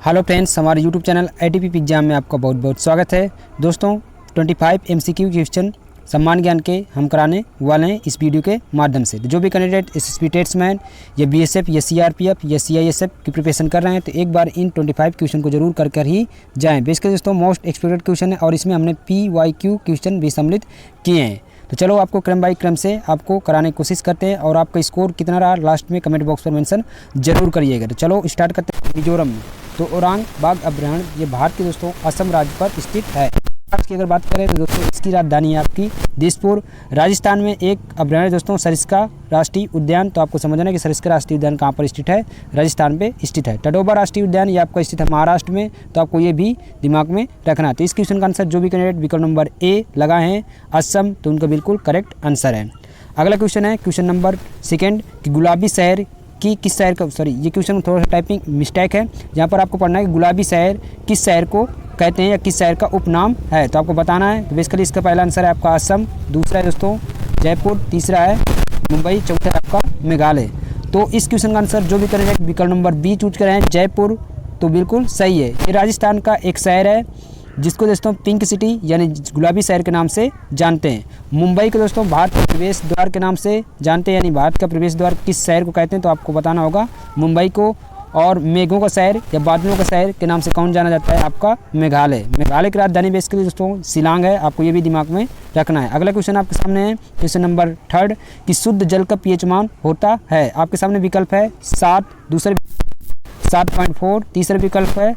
Hello friends, हमारे YouTube channel ITP exam में आपका बहुत बहुत स्वागत है। दोस्तों 25 MCQ क्वेश्चन सम्मान ज्ञान के हम कराने वाले हैं इस वीडियो के माध्यम से। तो जो भी कैंडिडेट SSB टेट्समैन या BSF या CRPF या CISF की प्रिपरेशन कर रहे हैं तो एक बार इन 25 क्वेश्चन को जरूर कर ही जाएँ। बेसिकली दोस्तों मोस्ट एक्सपेक्टेड क्वेश्चन है और इसमें हमने PYQ क्वेश्चन भी सम्मिलित किए हैं। तो चलो आपको क्रम बाई क्रम से आपको कराने की कोशिश करते हैं और आपका स्कोर कितना रहा लास्ट में कमेंट बॉक्स पर मेंशन जरूर करिएगा। तो चलो स्टार्ट करते हैं। मिजोरम में तो औरांग बाग अभयारण्य ये भारत के दोस्तों असम राज्य पर स्थित है। आज की अगर बात करें तो दोस्तों इसकी राजधानी है आपकी दिसपुर। राजस्थान में एक अभयारण्य दोस्तों सरिस्का राष्ट्रीय उद्यान। तो आपको समझना है कि सरिस्का राष्ट्रीय उद्यान कहाँ पर स्थित है, राजस्थान पे स्थित है। टडोबा राष्ट्रीय उद्यान ये आपका स्थित है महाराष्ट्र में। तो आपको ये भी दिमाग में रखना है। तो इस क्वेश्चन का आंसर जो भी कैंडिडेट विकल्प नंबर A लगाए हैं असम, तो उनका बिल्कुल करेक्ट आंसर है। अगला क्वेश्चन है क्वेश्चन नंबर 2 कि गुलाबी शहर कि किस शहर का, सॉरी ये क्वेश्चन में थोड़ा सा टाइपिंग मिस्टेक है। यहाँ पर आपको पढ़ना है कि गुलाबी शहर किस शहर को कहते हैं या किस शहर का उपनाम है। तो आपको बताना है। तो बेसिकली इसका पहला आंसर है आपका असम, दूसरा है दोस्तों जयपुर, तीसरा है मुंबई, चौथा है आपका मेघालय। तो इस क्वेश्चन का आंसर जो भी करेंगे विकल्प नंबर B चूज करें जयपुर, तो बिल्कुल सही है। ये राजस्थान का एक शहर है जिसको दोस्तों पिंक सिटी यानी गुलाबी शहर के नाम से जानते हैं। मुंबई को दोस्तों भारत के प्रवेश द्वार के नाम से जानते हैं, यानी भारत का प्रवेश द्वार किस शहर को कहते हैं तो आपको बताना होगा मुंबई को। और मेघों का शहर या बादलों का शहर के नाम से कौन जाना जाता है आपका मेघालय। मेघालय की राजधानी बेसिकली दोस्तों शिलांग है, आपको ये भी दिमाग में रखना है। अगला क्वेश्चन आपके सामने है क्वेश्चन नंबर 3 कि शुद्ध जल का pH मान होता है। आपके सामने विकल्प है 7, दूसरे 7.4, तीसरा विकल्प है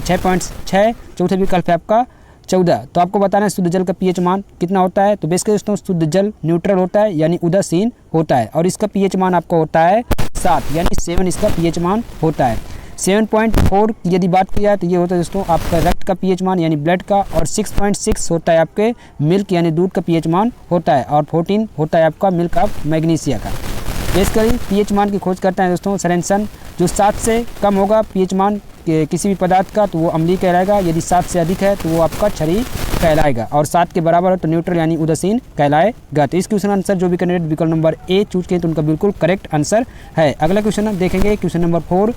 6.6, चौथा विकल्प है आपका 14। तो आपको बताना है शुद्ध जल का pH मान कितना होता है। तो बेसिकली दोस्तों शुद्ध जल न्यूट्रल होता है यानी उदासीन होता है और इसका pH मान आपका होता है 7 यानी 7 इसका pH मान होता है। 7.4 की यदि बात की जाए तो ये होता है दोस्तों आपका रक्त का pH मान यानी ब्लड का, और 6.6 होता है आपके मिल्क यानी दूध का pH मान होता है, और 14 होता है आपका मिल्क ऑफ मैग्नीशिया का। बेसिकली pH मान की खोज करते हैं दोस्तों सरेंसन। जो 7 से कम होगा pH मान किसी भी पदार्थ का तो वो अम्लीय कहलाएगा, यदि 7 से अधिक है तो वो आपका क्षारीय कहलाएगा, और 7 के बराबर है तो न्यूट्रल यानी उदासीन कहलाएगा। तो इस क्वेश्चन आंसर जो भी कैंडिडेट विकल्प नंबर A चूज किए तो उनका बिल्कुल करेक्ट आंसर है। अगला क्वेश्चन देखेंगे क्वेश्चन नंबर 4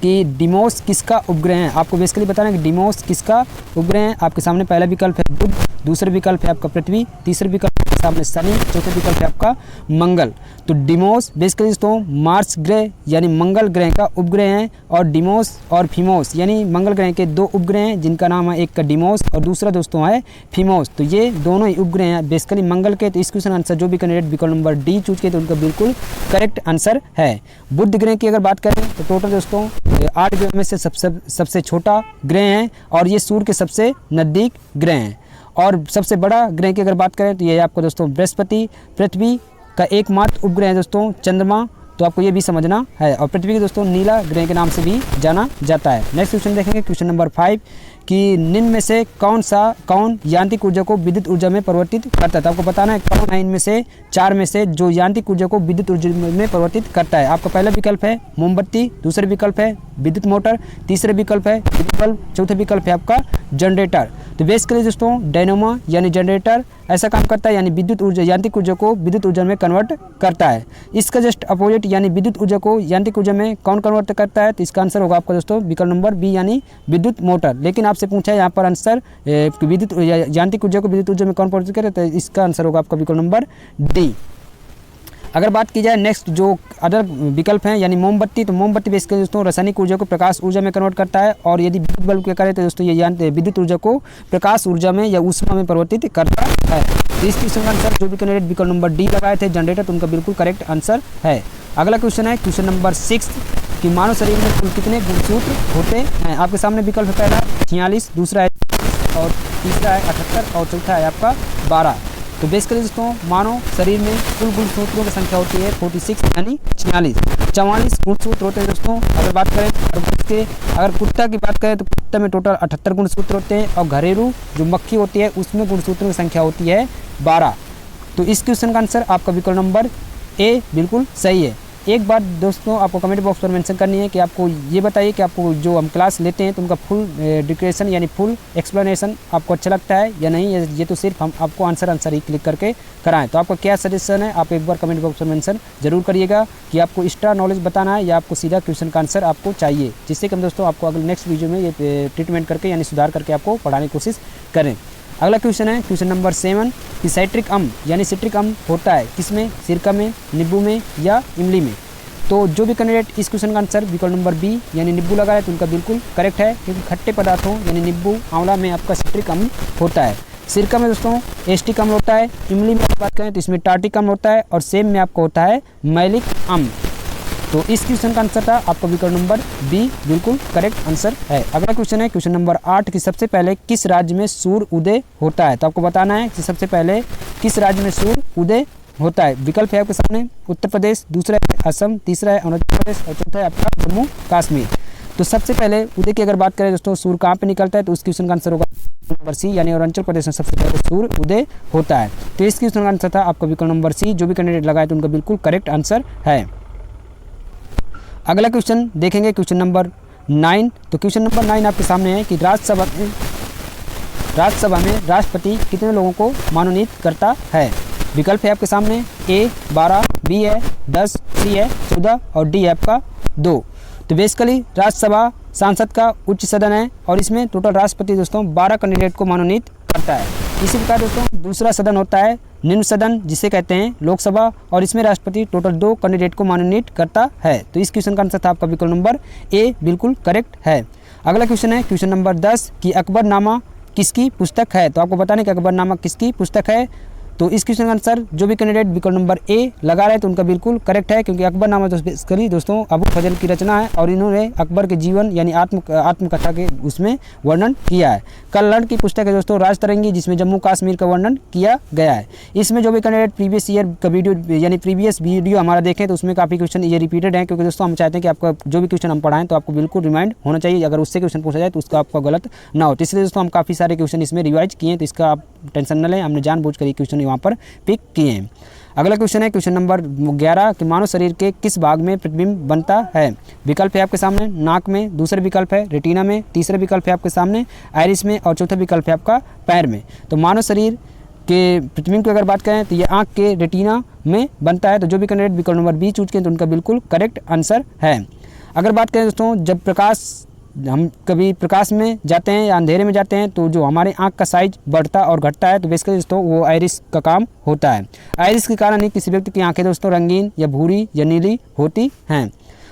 कि डिमोस किसका उपग्रह है। आपको बेसिकली बताना है कि डिमोस किसका उपग्रह है। आपके सामने पहला विकल्प है बुध, दूसरा विकल्प है आपका पृथ्वी, तीसरा विकल्प है सामने शनि, चौथा विकल्प है आपका मंगल। तो डिमोस बेसिकली दोस्तों मार्स ग्रह यानी मंगल ग्रह का उपग्रह है, और डिमोस और फीमोस यानी मंगल ग्रह के 2 उपग्रह हैं जिनका नाम है एक का डिमोस और दूसरा दोस्तों है फीमोस। तो ये दोनों ही उपग्रह हैं बेसिकली मंगल के। तो इस क्वेश्चन आंसर जो भी कैंडिडेट विकल्प नंबर D चूज किए तो उनका बिल्कुल करेक्ट आंसर है। बुध ग्रह की अगर बात करें तो टोटल दोस्तों 8 ग्रह में से सबसे छोटा ग्रह है और ये सूर्य के सबसे नज़दीक ग्रह हैं। और सबसे बड़ा ग्रह की अगर बात करें तो ये आपको दोस्तों बृहस्पति, पृथ्वी का एकमात्र उपग्रह है दोस्तों चंद्रमा। तो आपको ये भी समझना है, और पृथ्वी के दोस्तों नीला ग्रह के नाम से भी जाना जाता है। नेक्स्ट क्वेश्चन देखेंगे क्वेश्चन नंबर 5 कि निम्न में से कौन यांत्रिक ऊर्जा को विद्युत ऊर्जा में परिवर्तित करता है। तो आपको बताना है कौन है इनमें से 4 में से जो यांत्रिक ऊर्जा को विद्युत ऊर्जा में परिवर्तित करता है। आपका पहला विकल्प है मोमबत्ती, दूसरा विकल्प है विद्युत मोटर, तीसरा विकल्प है विद्युत बल्ब, चौथा विकल्प है आपका जनरेटर। तो बेसिकली दोस्तों डायनामो यानी जनरेटर ऐसा काम करता है यानी विद्युत ऊर्जा यांत्रिक ऊर्जा को विद्युत ऊर्जा में कन्वर्ट करता है। इसका जस्ट अपोजिट यानी विद्युत ऊर्जा को यांत्रिक ऊर्जा में कौन कन्वर्ट करता है। तो इसका आंसर होगा आपका दोस्तों विकल्प नंबर B यानी विद्युत मोटर। लेकिन आपसे पूछा है यहाँ पर आंसर विद्युत यांत्रिक ऊर्जा को विद्युत ऊर्जा में कौन परिवर्तित करे, तो इसका आंसर होगा आपका विकल्प नंबर D। अगर बात की जाए नेक्स्ट जो अदर विकल्प हैं यानी मोमबत्ती, तो मोमबत्ती बेसिकली दोस्तों रासायनिक ऊर्जा को प्रकाश ऊर्जा में कन्वर्ट करता है, और यदि विद्युत बल्ब क्या करें तो दोस्तों ये विद्युत ऊर्जा को प्रकाश ऊर्जा में या ऊष्मा में परिवर्तित करता है। तो इस क्वेश्चन का आंसर जो भी कैंडिडेट विकल्प नंबर D लगाए थे जनरेटर, तो उनका बिल्कुल करेक्ट आंसर है। अगला क्वेश्चन है क्वेश्चन नंबर 6 कि मानव शरीर में कुल कितने गुणसूत्र होते हैं। आपके सामने विकल्प है पहला 46, दूसरा है और तीसरा है 78 और चौथा है आपका 12। तो बेसिकली दोस्तों मानव शरीर में कुल गुणसूत्रों की संख्या होती है 46 यानी 44 गुणसूत्र होते हैं दोस्तों। अगर बात करें खरगोश के, अगर कुत्ता की बात करें तो कुत्ते में टोटल 78 गुणसूत्र होते हैं, और घरेलू जो मक्खी होती है उसमें गुणसूत्रों की संख्या होती है 12। तो इस क्वेश्चन का आंसर आपका विकल्प नंबर A बिल्कुल सही है। एक बात दोस्तों आपको कमेंट बॉक्स पर मेंशन करनी है कि आपको ये बताइए कि आपको जो हम क्लास लेते हैं तो उनका फुल डिक्रेशन यानी फुल एक्सप्लेनेशन आपको अच्छा लगता है या नहीं, ये तो सिर्फ हम आपको आंसर ही क्लिक करके कराएं। तो आपका क्या सजेशन है आप एक बार कमेंट बॉक्स पर मेंशन जरूर करिएगा कि आपको एक्स्ट्रा नॉलेज बताना है या आपको सीधा क्वेश्चन का आंसर आपको चाहिए, जिससे कि हम दोस्तों आपको अगले नेक्स्ट वीडियो में ये ट्रीटमेंट करके यानी सुधार करके आपको पढ़ाने की कोशिश करें। अगला क्वेश्चन है क्वेश्चन नंबर 7 कि साइट्रिक अम्ल यानी सिट्रिक अम्ल होता है किसमें, सिरका में, नींबू में या इमली में। तो जो भी कैंडिडेट इस क्वेश्चन का आंसर विकल्प नंबर बी यानी नींबू लगा है तो उनका बिल्कुल करेक्ट है, क्योंकि खट्टे पदार्थों यानी नींबू आंवला में आपका सिट्रिक अम्ल होता है। सिरका में दोस्तों एस्टिक अम्ल होता है, इमली में बात करें तो इसमें टार्टिक अम्ल होता है और सेब में आपको होता है मैलिक अम्ल। तो इस क्वेश्चन का आंसर था आपका विकल्प नंबर बी बिल्कुल करेक्ट आंसर है। अगला क्वेश्चन है क्वेश्चन नंबर 8 कि सबसे पहले किस राज्य में सूर्य उदय होता है। तो आपको बताना है कि सबसे पहले किस राज्य में सूर्य उदय होता है। विकल्प है आपके सामने उत्तर प्रदेश, दूसरा है असम, तीसरा है अरुणाचल प्रदेश और चौथा है आपका जम्मू कश्मीर। तो सबसे पहले उदय की अगर बात करें दोस्तों सूर्य कहाँ पे निकलता है तो उस क्वेश्चन का आंसर होगा नंबर सी यानी अरुणाचल प्रदेश में सबसे पहले सूर्य उदय होता है। तो इस क्वेश्चन का आंसर था आपका विकल्प नंबर सी। जो भी कैंडिडेट लगाए तो उनका बिल्कुल करेक्ट आंसर है। अगला क्वेश्चन देखेंगे क्वेश्चन नंबर 9। तो क्वेश्चन नंबर 9 आपके सामने है कि राज्यसभा में राष्ट्रपति कितने लोगों को मनोनीत करता है। विकल्प है आपके सामने ए 12, बी है 10, सी है 14 और डी है आपका 2। तो बेसिकली राज्यसभा सांसद का उच्च सदन है और इसमें टोटल राष्ट्रपति दोस्तों 12 कैंडिडेट को मनोनीत करता है। इसी प्रकार दोस्तों दूसरा सदन होता है निम्न सदन जिसे कहते हैं लोकसभा और इसमें राष्ट्रपति टोटल 2 कैंडिडेट को मनोनीत करता है। तो इस क्वेश्चन का आंसर था आपका विकल्प नंबर ए बिल्कुल करेक्ट है। अगला क्वेश्चन है क्वेश्चन नंबर 10 कि अकबरनामा किसकी पुस्तक है। तो आपको बताने कि अकबरनामा किसकी पुस्तक है। तो इस क्वेश्चन का आंसर जो भी कैंडिडेट विकल्प नंबर ए लगा रहे हैं तो उनका बिल्कुल करेक्ट है, क्योंकि अकबरनामा बेसिकली दोस्तों अबू फजल की रचना है और इन्होंने अकबर के जीवन यानी आत्मकथा के उसमें वर्णन किया है। कल्लड़ की पुस्तक है दोस्तों राजतरंगी जिसमें जम्मू कश्मीर का वर्णन किया गया है। इसमें जो भी कैंडिडेट प्रीवियस ईयर का वीडियो यानी प्रीवियस वीडियो हमारा देखें तो उसमें काफ़ी क्वेश्चन ये रिपीटेड है, क्योंकि दोस्तों हम चाहते हैं कि आपका जो भी क्वेश्चन हम पढ़ाएं तो आपको बिल्कुल रिमाइंड होना चाहिए। अगर उससे क्वेश्चन पूछा जाए तो उसका आपका गलत ना हो। तो इसलिए दोस्तों हम काफ़ी सारे क्वेश्चन इसमें रिवाइज किए हैं, तो इसका आप टेंशन न लें, हमने जानबूझकर ये क्वेश्चन यहाँ पर पिक किए हैं। अगला क्वेश्चन है क्वेश्चन नंबर 11 कि मानव शरीर के किस भाग में प्रतिबिंब बनता है। विकल्प है आपके सामने नाक में, दूसरा विकल्प है रेटिना में, तीसरा विकल्प है आपके सामने आइरिस में और चौथा विकल्प है आपका पैर में। तो मानव शरीर के प्रतिबिंब की अगर बात करें तो ये आंख के रेटिना में बनता है। तो जो भी कैंडिडेट विकल्प नंबर बी चूज किए तो उनका बिल्कुल करेक्ट आंसर है। अगर बात करें दोस्तों जब हम कभी प्रकाश में जाते हैं या अंधेरे में जाते हैं तो जो हमारे आंख का साइज बढ़ता और घटता है तो बेसिकली दोस्तों वो आइरिस का काम होता है। आइरिस के कारण ही किसी व्यक्ति की आंखें दोस्तों रंगीन या भूरी या नीली होती हैं।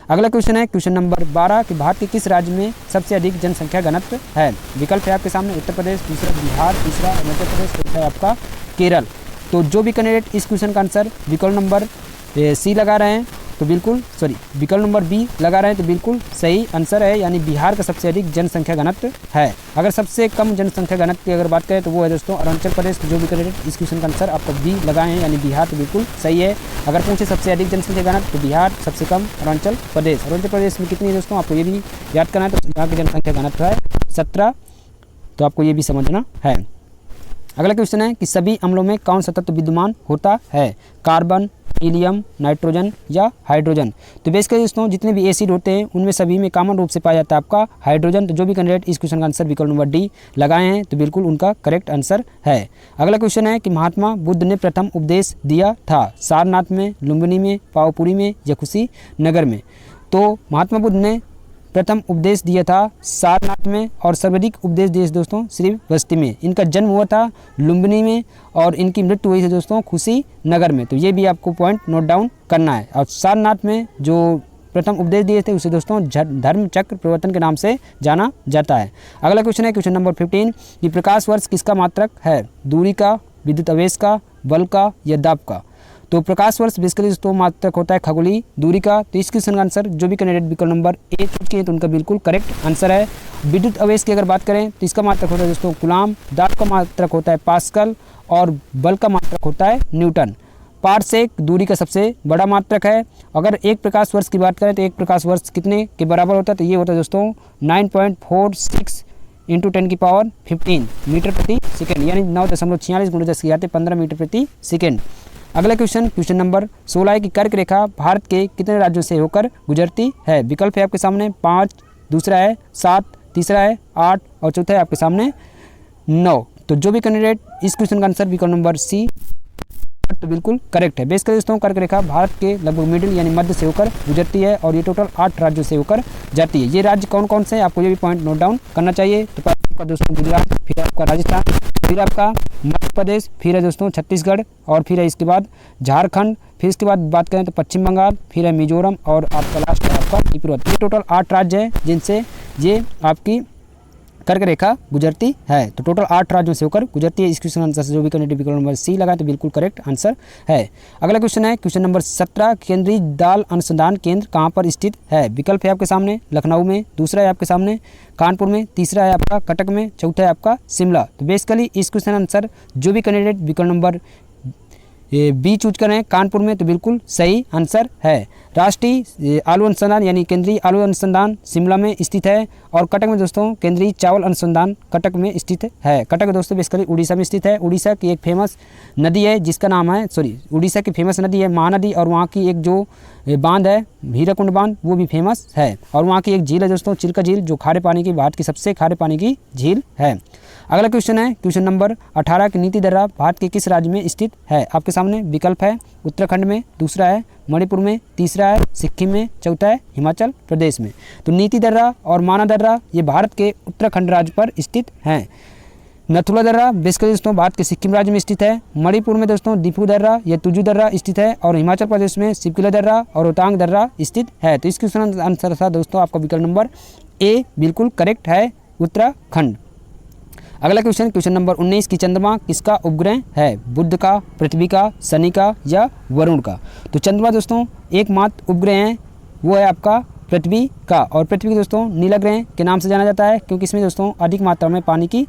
अगला क्वेश्चन है क्वेश्चन नंबर 12 कि भारत के किस राज्य में सबसे अधिक जनसंख्या घनत्व है। विकल्प है आपके सामने उत्तर प्रदेश, दूसरा बिहार, तीसरा मध्य प्रदेश, चौथा है आपका केरल। तो जो भी कैंडिडेट इस क्वेश्चन का आंसर विकल्प नंबर सी लगा रहे हैं तो बिल्कुल विकल्प नंबर बी लगा रहे हैं तो बिल्कुल सही आंसर है, यानी बिहार का सबसे अधिक जनसंख्या घनत्व है। अगर सबसे कम जनसंख्या घनत्व की अगर बात करें तो वो है दोस्तों अरुणाचल प्रदेश। जो भी कैंडिडेट इस क्वेश्चन का आंसर आपको बी लगाए हैं यानी बिहार तो बिल्कुल सही है। अगर पूछे सबसे अधिक जनसंख्या घनत्व तो बिहार, सबसे कम अरुणाचल प्रदेश। अरुणाचल प्रदेश में कितनी है दोस्तों आपको ये भी याद करना है। तो यहाँ की जनसंख्या घनत्व है 17, तो आपको ये भी समझना है। अगला क्वेश्चन है कि सभी अम्लों में कौन सा तत्व विद्यमान होता है। कार्बन, हीलियम, नाइट्रोजन या हाइड्रोजन। तो बेसिकली दोस्तों जितने भी एसिड होते हैं उनमें सभी में कॉमन रूप से पाया जाता है आपका हाइड्रोजन। तो जो भी कैंडिडेट इस क्वेश्चन का आंसर विकल्प नंबर डी लगाए हैं तो बिल्कुल उनका करेक्ट आंसर है। अगला क्वेश्चन है कि महात्मा बुद्ध ने प्रथम उपदेश दिया था सारनाथ में, लुम्बिनी में, पावापुरी में या कुशीनगर में। तो महात्मा बुद्ध ने प्रथम उपदेश दिया था सारनाथ में और सर्वाधिक उपदेश दिए दोस्तों श्रीवस्ती में। इनका जन्म हुआ था लुम्बिनी में और इनकी मृत्यु हुई थी दोस्तों कुशीनगर में। तो ये भी आपको पॉइंट नोट डाउन करना है। और सारनाथ में जो प्रथम उपदेश दिए थे उसे दोस्तों धर्म चक्र प्रवर्तन के नाम से जाना जाता है। अगला क्वेश्चन है क्वेश्चन नंबर 15 कि प्रकाश वर्ष किसका मात्रक है। दूरी का, विद्युत आवेश का, बल का या दाब का। तो प्रकाश वर्ष बेसिकली दोस्तों मात्रक होता है खगोलीय दूरी का। तो इस क्वेश्चन का आंसर जो भी कैंडिडेट विकल्प नंबर ए चूज किए तो उनका बिल्कुल करेक्ट आंसर है। विद्युत आवेश की अगर बात करें तो इसका मात्रक होता है दोस्तों कूलाम, दाब का मात्रक होता है पास्कल और बल का मात्रक होता है न्यूटन। पारसेक दूरी का सबसे बड़ा मात्रक है। अगर एक प्रकाश वर्ष की बात करें तो एक प्रकाश वर्ष कितने के बराबर होता है। तो ये होता है दोस्तों 9.46 × 10⁻15 मीटर प्रति सेकेंड, यानी 9.46 × 10⁻15 मीटर प्रति सेकेंड। अगला क्वेश्चन, क्वेश्चन नंबर 16 है कि कर्क रेखा भारत के कितने राज्यों से होकर गुजरती है? विकल्प है आपके सामने 5, दूसरा है 7, तीसरा है 8 और चौथा है आपके सामने 9। तो जो भी कैंडिडेट इस क्वेश्चन का आंसर विकल्प नंबर सी तो बिल्कुल करेक्ट है। बेस कर दोस्तों, कर्क रेखा भारत के लगभग मिडिल यानी मध्य से होकर गुजरती है और ये टोटल 8 राज्यों से होकर जाती है। ये राज्य कौन कौन से हैं आपको ये भी पॉइंट नोट डाउन करना चाहिए। तो पहले आपका दोस्तों गुजरात, फिर आपका राजस्थान, फिर आपका मध्य प्रदेश, फिर है दोस्तों छत्तीसगढ़ और फिर है इसके बाद झारखंड, फिर इसके बाद बात करें तो पश्चिम बंगाल, फिर है मिजोरम और आपका लास्ट है आपका त्रिपुरा। ये टोटल 8 राज्य हैं जिनसे ये आपकी कर्क रेखा गुजरती है। तो टोटल 8 राज्यों से होकर गुजरती है। इस क्वेश्चन आंसर से जो भी कैंडिडेट विकल्प नंबर सी लगा तो बिल्कुल करेक्ट आंसर है। अगला क्वेश्चन है क्वेश्चन नंबर 17, केंद्रीय दाल अनुसंधान केंद्र कहाँ पर स्थित है? विकल्प है आपके सामने लखनऊ में, दूसरा है आपके सामने कानपुर में, तीसरा है आपका कटक में, चौथा है आपका शिमला। तो बेसिकली इस क्वेश्चन आंसर जो भी कैंडिडेट विकल्प नंबर बी चूज करें कानपुर में तो बिल्कुल सही आंसर है। राष्ट्रीय आलू अनुसंधान यानी केंद्रीय आलू अनुसंधान शिमला में स्थित है और कटक में दोस्तों केंद्रीय चावल अनुसंधान कटक में स्थित है। कटक दोस्तों बेसिकली उड़ीसा में स्थित है। उड़ीसा की एक फेमस नदी है जिसका नाम है उड़ीसा की फेमस नदी है महानदी और वहाँ की एक जो बांध है हीराकुंड बांध वो भी फेमस है और वहाँ की एक झील है दोस्तों चिल्का झील जो खारे पानी की भारत की सबसे खारे पानी की झील है। अगला क्वेश्चन है क्वेश्चन नंबर 18 की नीति दर्रा भारत के किस राज्य में स्थित है? आपके सामने विकल्प है उत्तराखंड में, दूसरा है मणिपुर में, तीसरा है सिक्किम में, चौथा है हिमाचल प्रदेश में। तो नीति दर्रा और माना दर्रा ये भारत के उत्तराखंड राज्य पर स्थित हैं। नथुला दर्रा बेसिकली दोस्तों भारत के सिक्किम राज्य में स्थित है। मणिपुर में दोस्तों दीपू दर्रा या तुजू दर्रा स्थित है और हिमाचल प्रदेश में सिपकिला दर्रा और रोहतांग दर्रा स्थित है। तो इस क्वेश्चन आंसर था दोस्तों आपका विकल्प नंबर ए बिल्कुल करेक्ट है, उत्तराखंड। अगला क्वेश्चन क्वेश्चन नंबर 19 की चंद्रमा किसका उपग्रह है? बुध का, पृथ्वी का, शनि का या वरुण का? तो चंद्रमा दोस्तों एकमात्र उपग्रह है वो है आपका पृथ्वी का और पृथ्वी को दोस्तों नीला ग्रह के नाम से जाना जाता है क्योंकि इसमें दोस्तों अधिक मात्रा में पानी की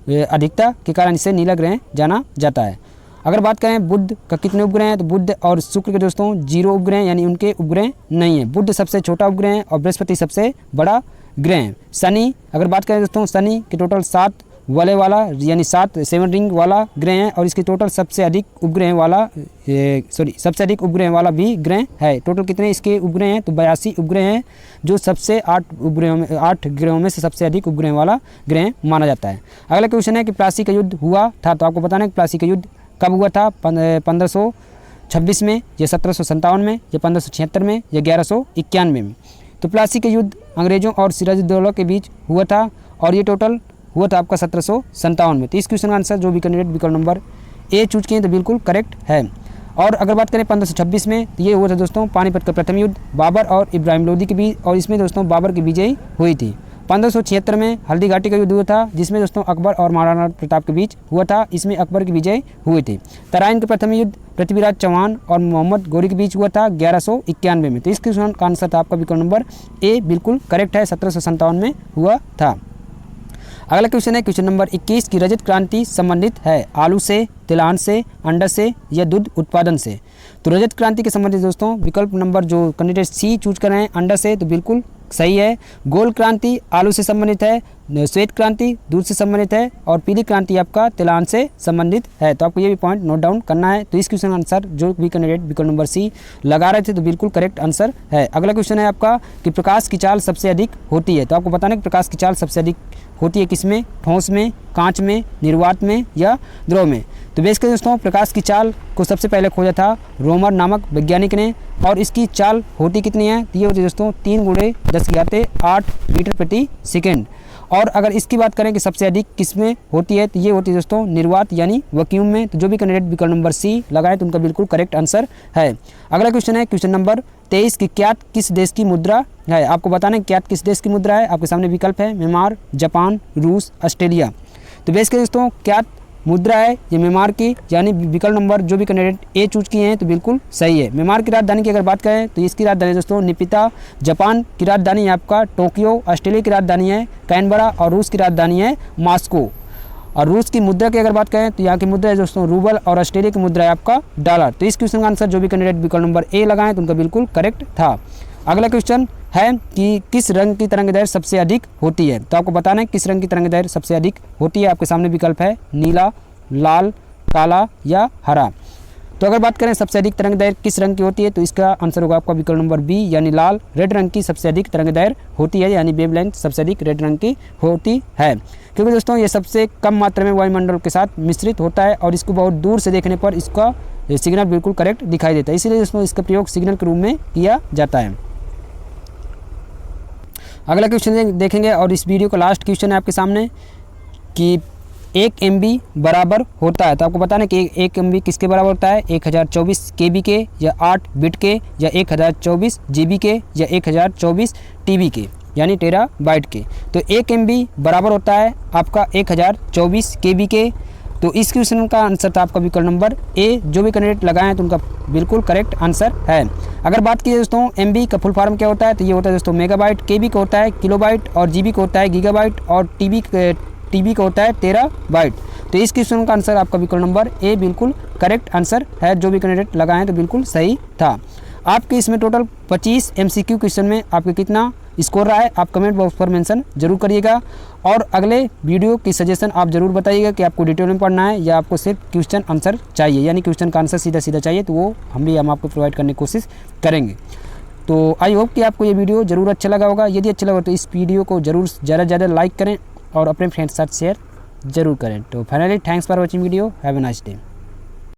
अधिकता के कारण इसे नीला ग्रह जाना जाता है। अगर बात करें बुध का कितने उपग्रह हैं तो बुध और शुक्र के दोस्तों 0 उपग्रह यानी उनके उपग्रह नहीं है। बुध सबसे छोटा उपग्रह है और बृहस्पति सबसे बड़ा ग्रह है। शनि अगर बात करें दोस्तों शनि के टोटल 7 वाले वाला यानी 7 रिंग वाला ग्रह है और इसके टोटल सबसे अधिक उपग्रह वाला सबसे अधिक उपग्रह वाला भी ग्रह है। टोटल कितने इसके उपग्रह हैं तो 82 उपग्रह हैं जो सबसे 8 ग्रहों में से सबसे अधिक उपग्रह वाला ग्रह माना जाता है। अगला क्वेश्चन है कि प्लासी का युद्ध हुआ था तो आपको बताना है कि प्लासी का युद्ध कब हुआ था? 1526 में या 1757 में या 1576 में या 1191 में। तो प्लासी का युद्ध अंग्रेजों और सिराजुद्दौला के बीच हुआ था और ये टोटल हुआ था आपका 1757 में। तो इस क्वेश्चन का आंसर जो भी कैंडिडेट विकल्प नंबर ए चूज किए तो बिल्कुल करेक्ट है। और अगर बात करें 1526 में तो ये हुआ था दोस्तों पानीपत का प्रथम युद्ध बाबर और इब्राहिम लोदी के बीच और इसमें दोस्तों बाबर की विजयी हुई थी। 1576 में हल्दी घाटी का युद्ध हुआ था जिसमें दोस्तों अकबर और महाराणा प्रताप के बीच हुआ था, इसमें अकबर की विजय हुई थी। तराइन का प्रथम युद्ध पृथ्वीराज चौहान और मोहम्मद गौरी के बीच हुआ था 1191 में। तो इस क्वेश्चन का आंसर था आपका विकल्प नंबर ए बिल्कुल करेक्ट है, 1757 में हुआ था। अगला क्वेश्चन है क्वेश्चन नंबर 21 की रजत क्रांति संबंधित है आलू से, तिलहन से, अंडा से या दूध उत्पादन से? तो रजत क्रांति के संबंधित दोस्तों विकल्प नंबर जो कैंडिडेट सी चूज कर रहे हैं अंडा से तो बिल्कुल सही है। गोल्ड क्रांति आलू से संबंधित है, श्वेत क्रांति दूध से संबंधित है और पीली क्रांति आपका तिलहन से संबंधित है। तो आपको ये भी पॉइंट नोट डाउन करना है। तो इस क्वेश्चन आंसर जो भी कैंडिडेट विकल्प नंबर सी लगा रहे थे तो बिल्कुल करेक्ट आंसर है। अगला क्वेश्चन है आपका कि प्रकाश की चाल सबसे अधिक होती है तो आपको बताना है कि प्रकाश की चाल सबसे अधिक होती है किसमें? ठोस में, कांच में, निर्वात में या द्रव में? तो बेसिकली दोस्तों प्रकाश की चाल को सबसे पहले खोजा था रोमर नामक वैज्ञानिक ने और इसकी चाल होती कितनी है? तो ये होती है दोस्तों 3×10⁸ मीटर प्रति सेकेंड। और अगर इसकी बात करें कि सबसे अधिक किसमें होती है तो ये होती है दोस्तों निर्वात यानी वैक्यूम में। तो जो भी कैंडिडेट विकल्प नंबर सी लगाए तो उनका बिल्कुल करेक्ट आंसर है। अगला क्वेश्चन है क्वेश्चन नंबर 23 की क्यात किस देश की मुद्रा है? आपको बताना है क्यात किस देश की मुद्रा है। आपके सामने विकल्प है म्यांमार, जापान, रूस, ऑस्ट्रेलिया। तो बेसिकली दोस्तों क्यात मुद्रा है ये म्यांमार की यानी विकल्प नंबर जो भी कैंडिडेट ए चूज किए हैं तो बिल्कुल सही है। म्यांमार की राजधानी की अगर बात करें तो इसकी राजधानी दोस्तों निपिता, जापान की राजधानी है आपका टोक्यो, ऑस्ट्रेलिया की राजधानी है कैनबरा और रूस की राजधानी है मॉस्को। और रूस की मुद्रा की अगर बात करें तो यहाँ की मुद्रा है दोस्तों रूबल और ऑस्ट्रेलिया की मुद्रा है आपका डॉलर। तो इस क्वेश्चन का आंसर जो भी कैंडिडेट विकल्प नंबर ए लगाएं तो उनका बिल्कुल करेक्ट था। अगला क्वेश्चन है कि किस रंग की तरंगदैर्घ्य सबसे अधिक होती है? तो आपको बताना है किस रंग की तरंगदैर्घ्य सबसे अधिक होती है। आपके सामने विकल्प है नीला, लाल, काला या हरा। तो अगर बात करें सबसे अधिक तरंग दैर्घ्य किस रंग की होती है, तो इसका आंसर होगा आपका विकल्प नंबर बी यानी लाल। रेड रंग की सबसे अधिक तरंग दैर्घ्य होती है, यानी वेवलेंथ सबसे अधिक रेड रंग की होती है, क्योंकि दोस्तों ये सबसे कम मात्रा में वायुमंडल के साथ मिश्रित होता है और इसको बहुत दूर से देखने पर इसका सिग्नल बिल्कुल करेक्ट दिखाई देता है, इसीलिए दोस्तों इसका प्रयोग सिग्नल के रूप में किया जाता है। अगला क्वेश्चन देखेंगे और इस वीडियो का लास्ट क्वेश्चन है आपके सामने कि 1 MB बराबर होता है, तो आपको बताना कि 1 MB किसके बराबर होता है, 1024 KB के या 8 बिट के या 1024 GB के या 1024 TB के यानी टेराबाइट के। तो 1 MB बराबर होता है आपका 1024 KB के। तो इस क्वेश्चन का आंसर था आपका विकल्प नंबर ए। जो भी कैंडिडेट लगाए तो उनका बिल्कुल करेक्ट आंसर है। अगर बात की दोस्तों MB का फुल फॉर्म क्या होता है, तो ये होता है दोस्तों मेगाबाइट, KB का होता है किलोबाइट और GB का होता है गीगाबाइट और TB का होता है टेराबाइट। तो इस क्वेश्चन का आंसर आपका विकल्प नंबर ए बिल्कुल करेक्ट आंसर है। जो भी कैंडिडेट लगाएं तो बिल्कुल सही था। आपके इसमें टोटल 25 MCQ क्वेश्चन में आपके कितना स्कोर रहा है आप कमेंट बॉक्स पर मेंशन जरूर करिएगा। और अगले वीडियो की सजेशन आप जरूर बताइएगा कि आपको डिटेल में पढ़ना है या आपको सिर्फ क्वेश्चन आंसर चाहिए, यानी क्वेश्चन का आंसर सीधा सीधा चाहिए, तो वो हम आपको प्रोवाइड करने की कोशिश करेंगे। तो आई होप कि आपको ये वीडियो ज़रूर अच्छा लगा होगा। यदि अच्छा लगा तो इस वीडियो को ज़रूर ज़्यादा से ज़्यादा लाइक करें और अपने फ्रेंड्स के साथ शेयर ज़रूर करें। तो finally thanks for watching video. Have a nice day.